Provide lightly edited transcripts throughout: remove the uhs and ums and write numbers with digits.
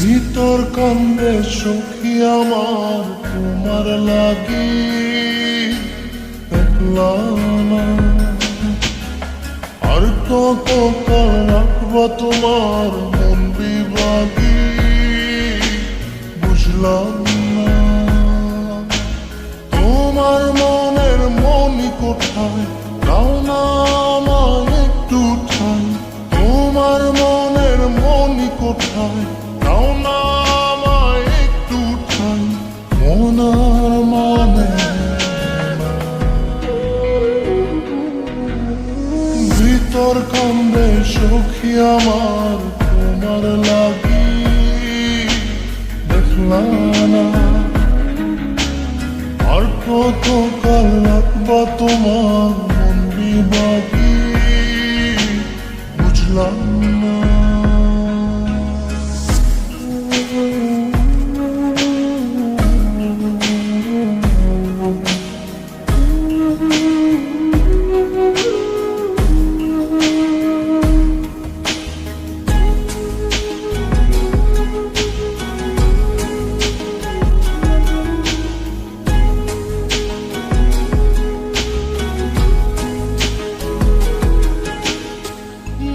ভিতর কান্দে সখী আমার তোমার লাগি, দেখলা না আর কত কাল রাখবা তোমার মন বিভাগী, বুঝলাম না তোমার মনের মনি কোথায়, দাও না আমায় একটু ঠাই, তোমার মনের মনি কোথায়, দাও না আমায় একটু ঠাই, মন আর মানে ভিতর কান্দে সখী আমার তোমার লাগি, দেখলা না আর কত কাল রাখবা তোমার মন বিভাগী, বুঝলাম না।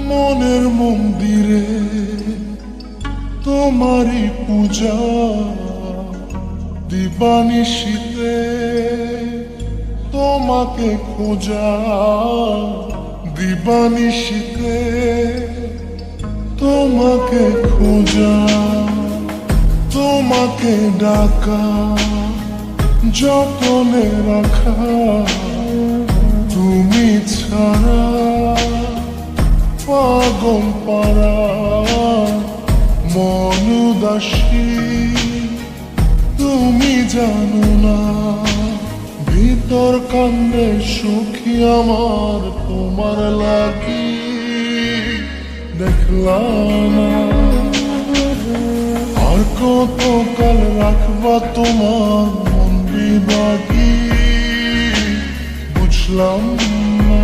মনের মন্দিরে তোমারই পূজা, দিবানিশীতে তোমাকে খোঁজা, দিবানিশীতে তোমাকে খোঁজা, তোমাকে ডাকা, যতনে রাখা, তুমি ছাড়া পাগল পারা মন উদাসী, তুমি জানো না ভিতর কান্দে সখী আমার তোমার লাগি, দেখলা না আর কত কাল রাখবা তোমার মন বিভাগী, বুঝলাম না।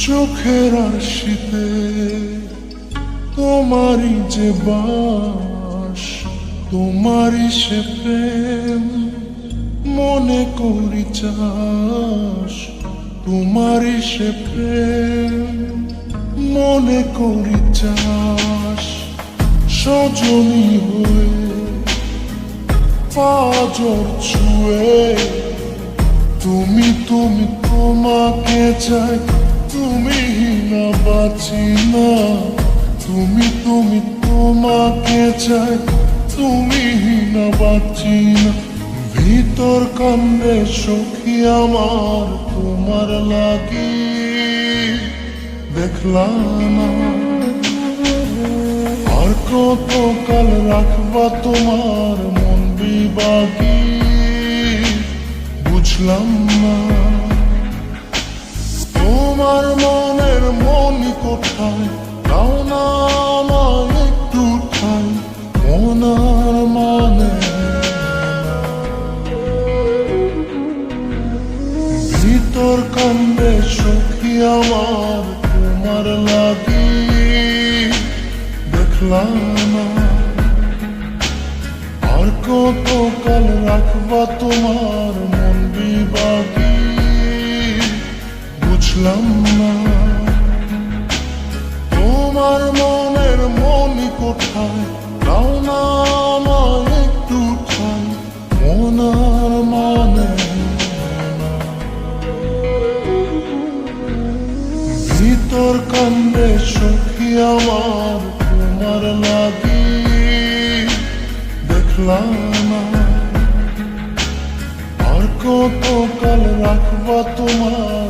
চোখের আশিতে তোমারই যে বাস, তোমারই সে প্রেম মনে করি চাস, তোমারই সে প্রেম মনে করি চাস, সজনী হয়ে পাজর ছুঁয়ে তুমি তুমি তোমাকে চাই, তুমি না বাঁচি না, তুমি তুমি তোমাকে চাই, তুমি না বাঁচি না, ভিতর কান্দে সখী আমার তোমার লাগি, দেখলা না আর কত কাল রাখবা তোমার মন বিভাগী, বুঝলাম না তোমার মনের মনি কোথায়, দাও না আমায় একটু ঠাই, মন আর মানে ভিতর কান্দে সখী আমার তোমার লাগি, দেখলা না আর কত কাল রাখবা তোমার মন বিভাগী, বুঝলাম না তোমার মনের মনি কোথায়, দাও না আমায় একটু ঠাই, মন আর মানে ভিতর কান্দে সখী আমার তোমার লাগি, দেখলা না আর কত কাল রাখবা তোমার